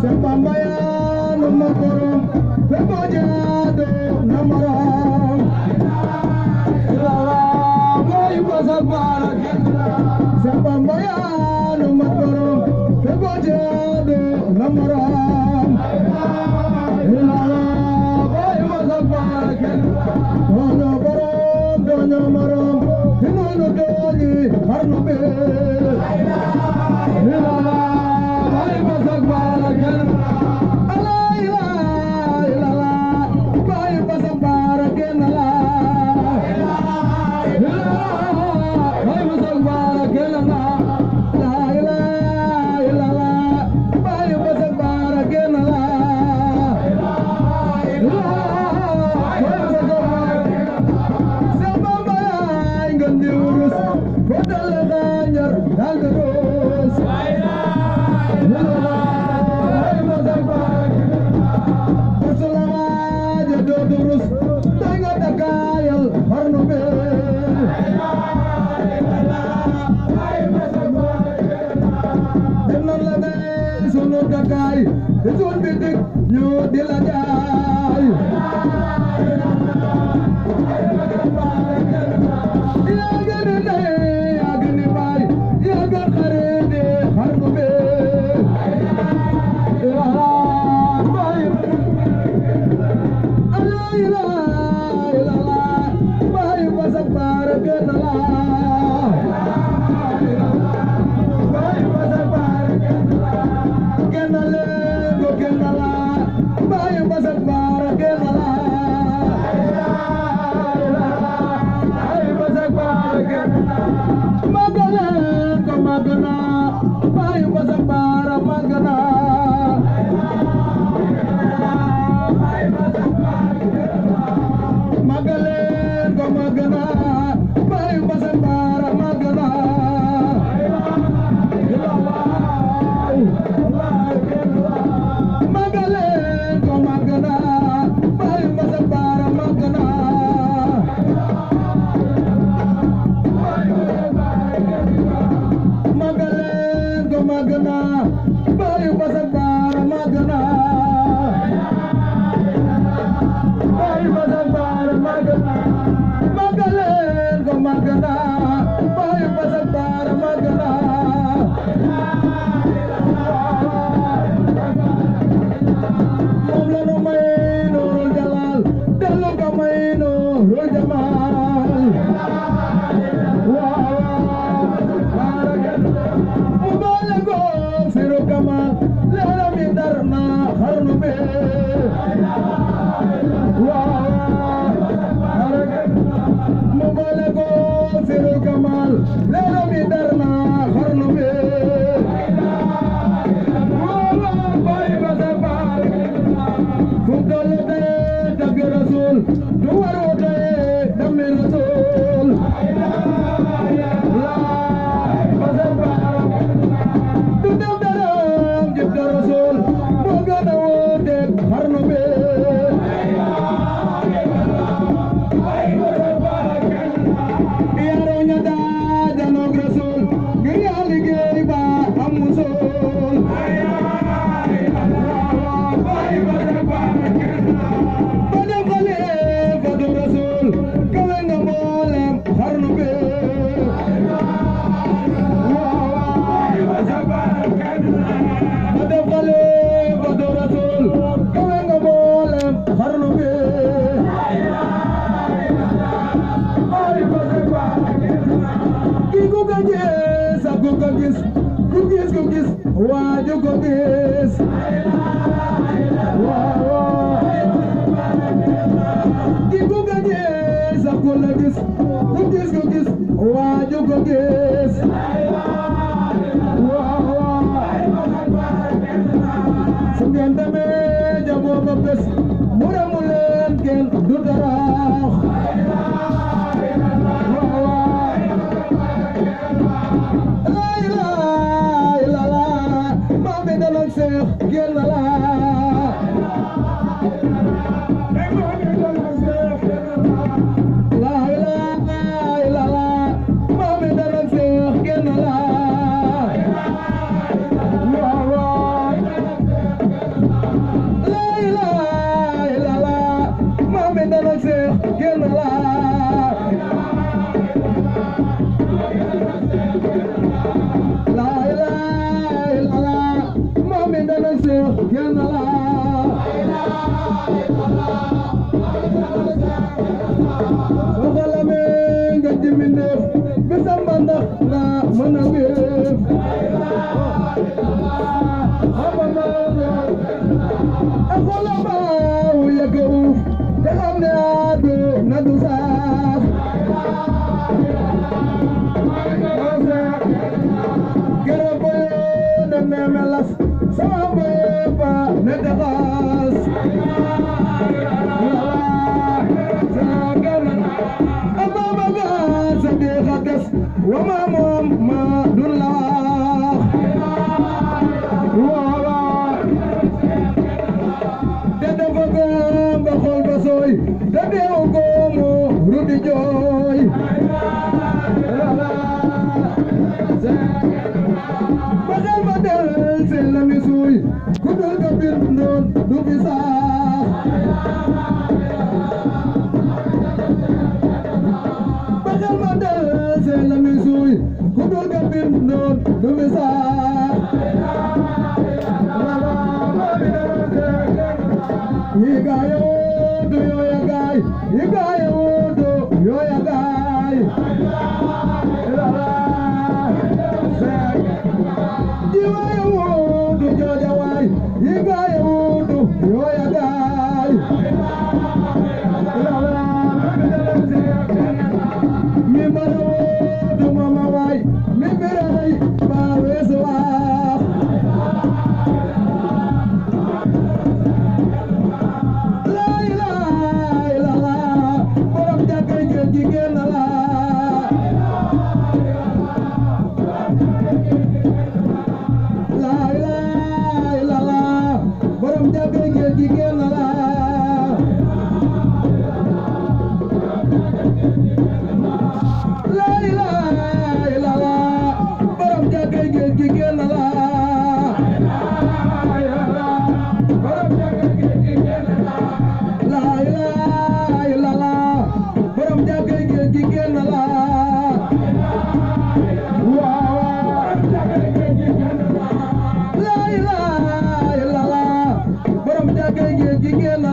Sepambayan makorom, pebojado namaram. Ilala boy pasak barak. Sepambayan makorom, pebojado namaram. Ilala boy pasak barak. Donya baram, donya maram, hinono doji harno be. Ilala boy pasak barak. Sun bitik ñu di la jaay yaa gën a ndey yaa gën a baay yaa gën xare de xarnu be baay ala ila ila baay pasak baara gën a la baay pasak baara gën a la la ilaha illallah moom it dana seex kenn la waxalame nga jimindeef bi samba ndax nga mën a wéef akola baaw yëgg uuf te xam ne aadu na du saaf gërëm boyo na memelas sama boyo ba ne daxaas ama baga sa deexa des wama moom ma dun la ba xool ba sooy te deewu goomu rudi jooy ba xel ba del seen la mi suuy ku dul ka bir ndoon du fi saax ba xel ba del seen la mi suuy ku dul ka bir ndoon du fi saax yi gaay wuutu yooya gaay yi gaay wuutu yooya gaay yi waay wuutu jooja waay yi gaay wuutu yooya gaay mi mara wuutu mama waay mi biray ba weesu waax jigéen la ilaha illallah borom jàppe ngeen jigéen la ilaha illallah borom jàppe ngeen jigéen la borom jàppe ngeen jigéen la ilaha illallah borom jàppe ngeen jigéen la jigéen la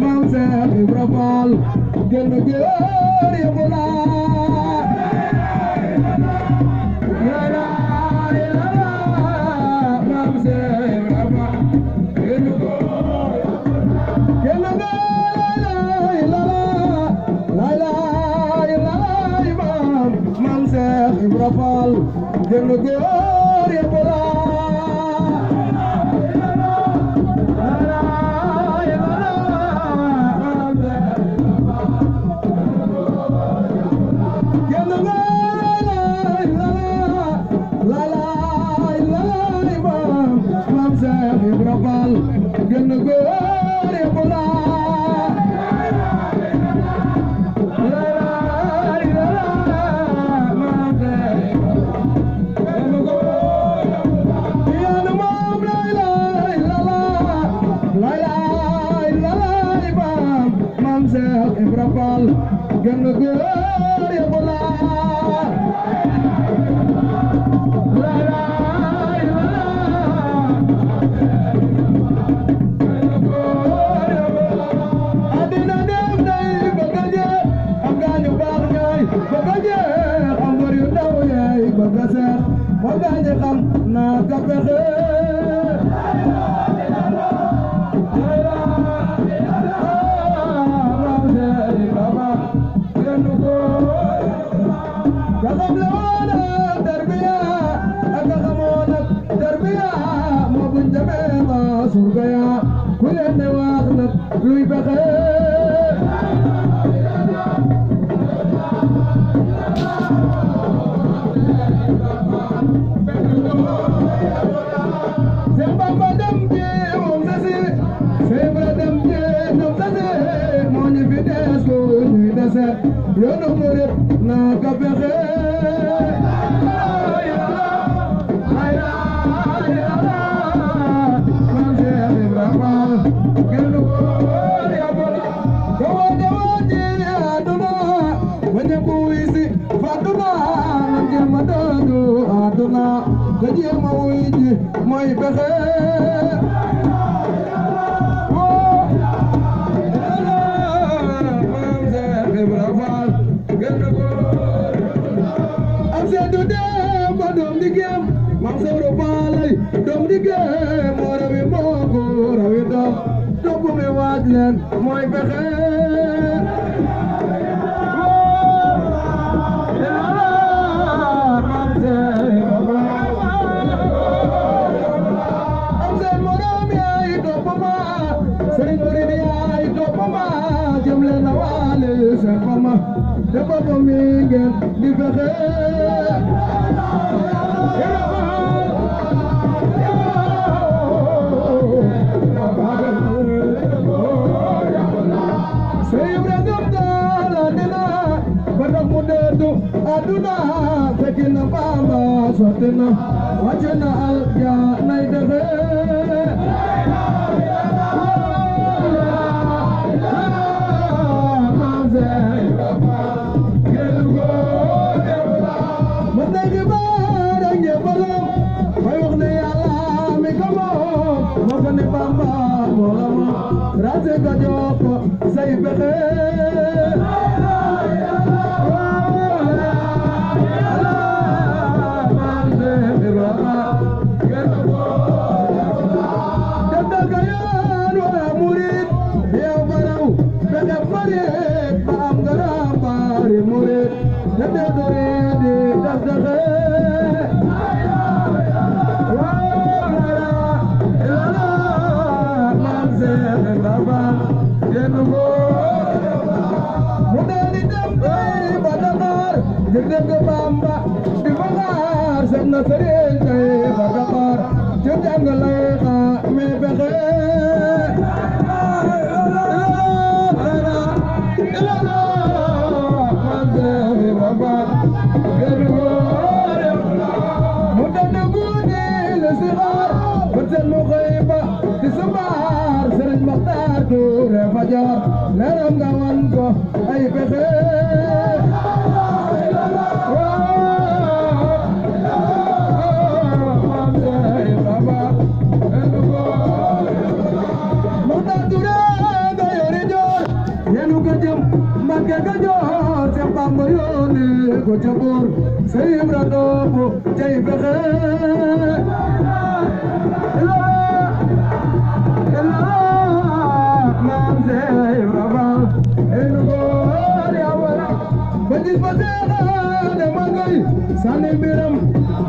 maam Seex Ibra Faal gën a góor yëpp la maam Seex Ibra Faal gën a Seex Ibra Faal gën góor yëpp la maam Seex Ibra Faal gën góor yëpp la Seex Ibra Faal gën góor yëpp la adina dem nay bëgg a jeex am gaañu baax ñaay bëgg a jeex am war yu ndaw yaay bëgg a seex moo gaañu xam naa ka pexe gasam la woon tarbiya ak xamoon ak tarbiya moo buñ demee ba surga ya ku leen ne wax nag luy pexe Seex Bamba dem ci moom sasi Seex Ibra dem ci moom sasi moo ñu fi des ko ñuy deset yoonu murit naa ka pexe maam Seex Ibra Faal mooy fexe Mam Soro Balay doom liggéey moo rawi moo ko rawi doom topp mi waaj leen mooy fexe am seen morom yaay topp ma sëriñ murid yaay topp ma jëm leen na waale seen fama te bopp mi ngeen di fexe aduna fekina Bamba sotina wajana alja nay defe mandagi bara ngebalam may wax ne Yàlla mi ko moom moo ko ne Bamba moolama raase ko joko say fexe Bamba di fagar sabna sëriñ tay bagabar ci jàngale xa me fexe mu dana gudi le sixaar bëtel mu xëy ba di subaar sëriñ Maxtaar Tuure fajar leeram nga wan ko ay fexe ko jabur sayibra dobo jay fexe mam sayibra ba enugo yawara bajis basera de mangay sane biram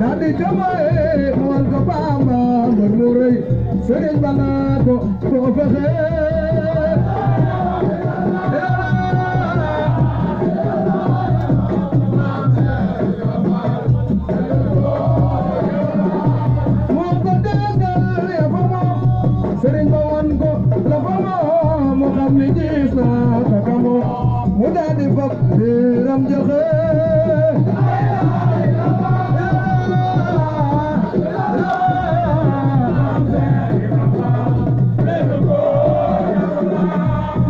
dadi jamae mon ko Bamba murmuray serigne bana ko fexe mudadi fop ram joxe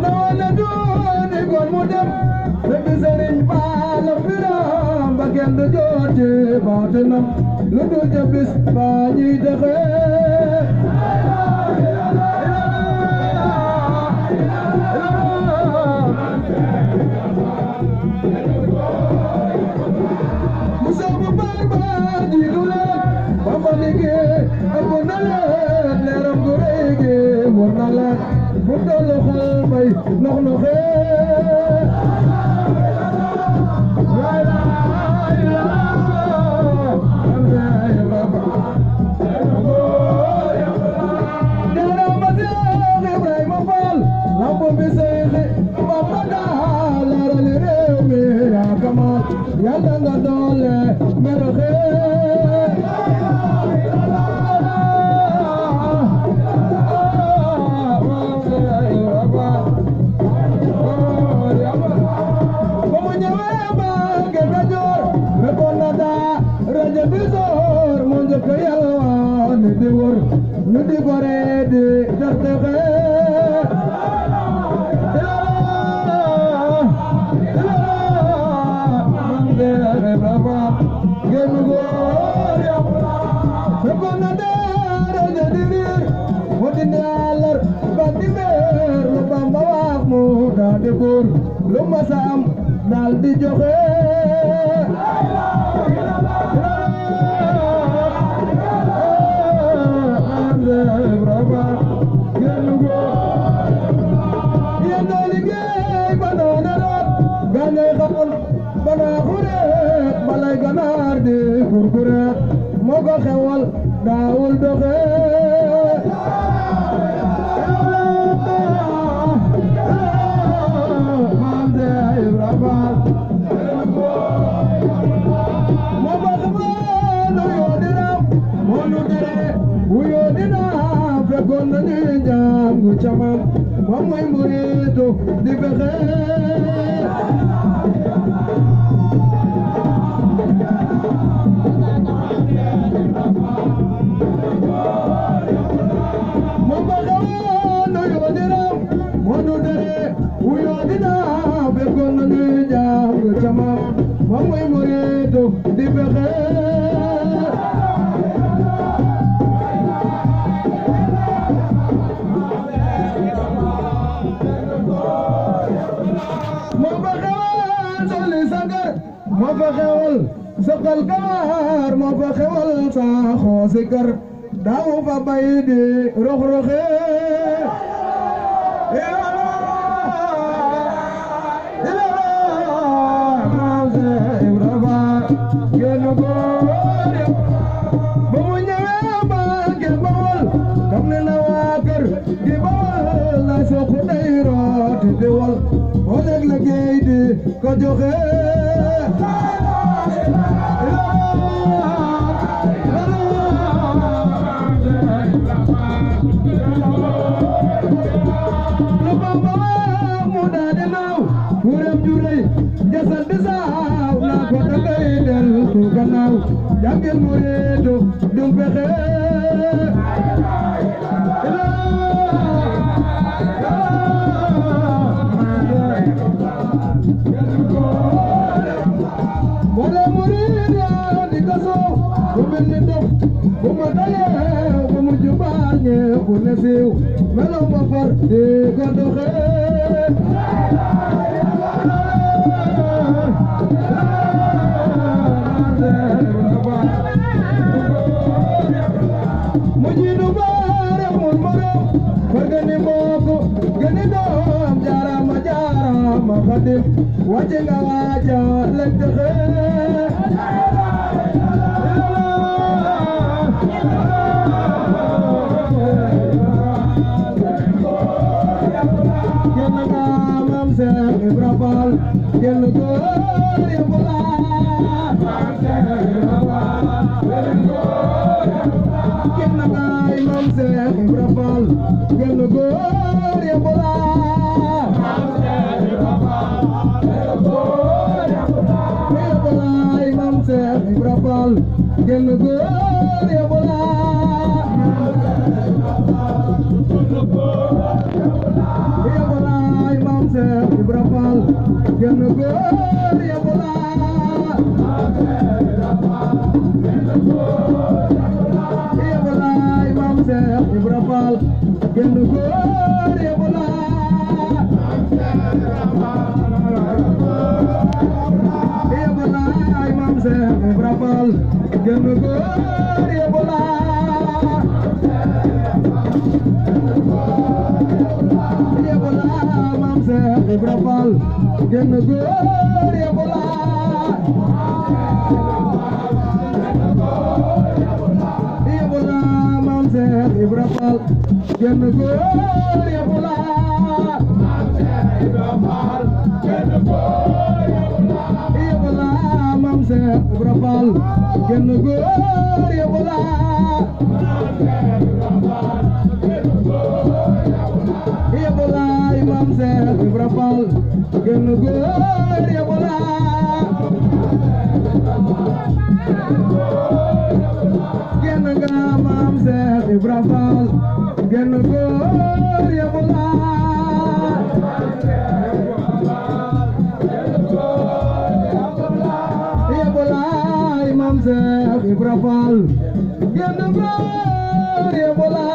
nawala doni gon mudam lebi sëriñ Balla firam ba kenn du joote baatinam lu du jabis ba ñuy dexe daa di buur lu ma sa am daal di joxe balay ganaar di kurkureet moo ko xewal daawul doxe maam de Ibra Faal moo ko xewal uyoo dina moo nu tere uyoo dina fekkoon na ni njàngu camam moom mooy muriitu di fexe Sakal kamar mo fa xewal sa xosikar daaw fa bay di rox roxe maam se Ibra Faal genu ko ba mu ñëwee ba ke bawal kam ne na waa kër di bawal la sox day rooti di wal o leg la géey di ko joxe jangel mureedo dum fexe wala mureedo di kaso bu mel ni dof bu ma daye bu mu jubaañe bu ne siiw melo ma far di ko doxe mujinu bare mun maro fargani moko gani doom jarama jarama khadim waje nga waja lekte mam se Ibra Faal gel ko yebola mam se Ibra Faal mam se Ibra Faal gel góor ya bola mam se Ibra Faal gel góor ya bola mam se Ibra Faal gel góor ya bola mam se Ibra Faal gel góor ya bola Ibra Faal genn góor ya bola ya bola ay mam se Ibra Faal genn góor ya bola ya bola mam se Ibra Faal genn góor ya bola Ibra Faal genn góor ya bola ya bola mam se Ibra Faal genn góor ya bola ya bola mam se Ibra Faal genn góor ya bola genn nga mam se Ibra Faal genn góor ya bola ya bola mam se Ibra Faal genn góor ya bola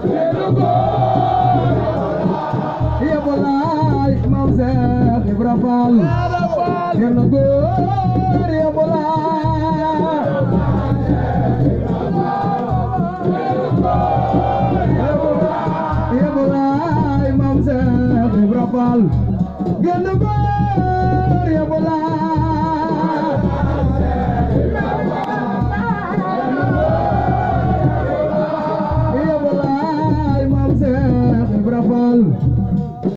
genn góor Fall genn góor yebula yebula Maam Seex Ibra Fall genn góor yebula yebula Maam Seex Ibra Fall